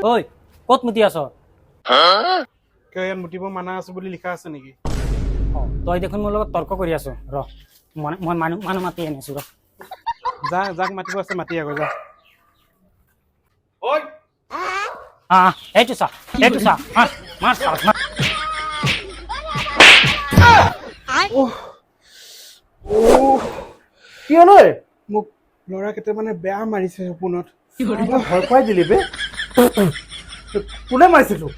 ঐ ক'ত মুতি আছ? কিয় ইয়াত মুতিব মানা আছে বুলি লিখা আছে নেকি? তই দেখোন মোৰ লগত তৰ্ক কৰি আছ। ৰ মই মানুহ মাতি আনিছো ৰ। যাক মাতিব আছে মাতি আকৌ যা। এইটো চা মাৰ চাৰ মাৰ। কিয় নয় মোক ল'ৰা কেইটামানে বেয়া মাৰিছে সপোনত। ভয় খুৱাই দিলি বে। কোনে মাৰিছে তোক?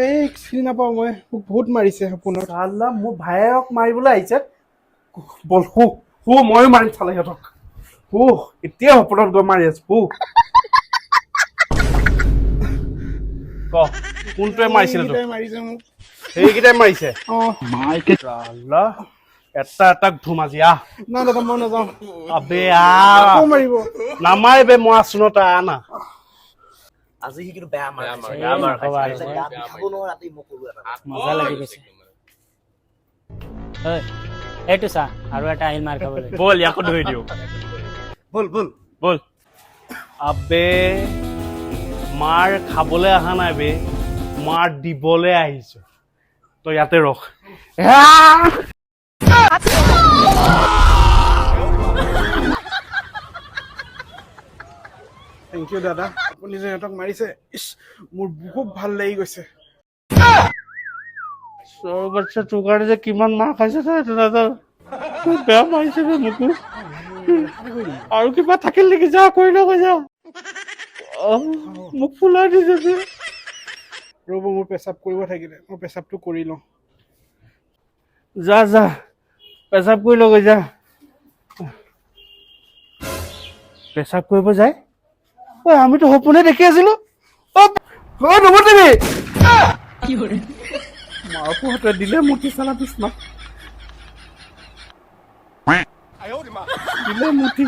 এই চিনি নাপাওঁ মই, মোক বহুত মাৰিছে সপোনত। চাল্লা মোৰ ভায়েৰক মাৰিবলৈ আহিছে। বল শু ময়ো মাৰিম চালে সিহঁতক। এতিয়া সপোনত গৈ মাৰি আছো ক কোনটোৱে মাৰিছিলে তোক? মাৰিছে মোক। সেইকেইটাই মাৰিছে। অঁ চাল্লা এটা এটাক ধুম আজি আহ। না দাদা মই নাযাওঁ। আবে আহ আকৌ মাৰিব। নামাৰিবে মই আছো ন তই আনা। আজি সি কিন্তু বেয়া মাৰ খাইছে। নকবা আৰু। গা বিষাব নহয় ৰাতি মই কলো এটা। মজা লাগি গৈছে। ঐ এইটো চা আৰু এটা আহিল মাৰ খাবলৈ। বল ইয়াকো ধৰি দিওঁ। বল আবে মাৰ খাবলৈ অহা নাই বে, মাৰ দিবলৈ আহিছো। তই ইয়াতে ৰখ। থেংক ইউ দাদা, আপুনি যে সিহঁতক মাৰিছে। ইছ মোৰ বহুত ভাল লাগি গৈছে। সৰু বাচ্ছা তোৰ কাৰণে যে কিমান মাৰ খাইছে তই এইটো নাজানো। বেয়া মাৰিছে বে মোকো। আৰু কিবা থাকিল নেকি? যা কৰি লগ যা। মোক ফুলাই দিছে বে। ৰ'ব মোৰ পেচাব কৰিব থাকিলে, মই পেচাবটো কৰি লওঁ। যা পেচাব কৰি লগ যা। পেচাব কৰিব যায়? ঐ আমিতো সপোনে দেখি আছিলো। নমতিবি মাকো হাতে দিলে মুঠি চালা বিছনা দিলে মুঠি।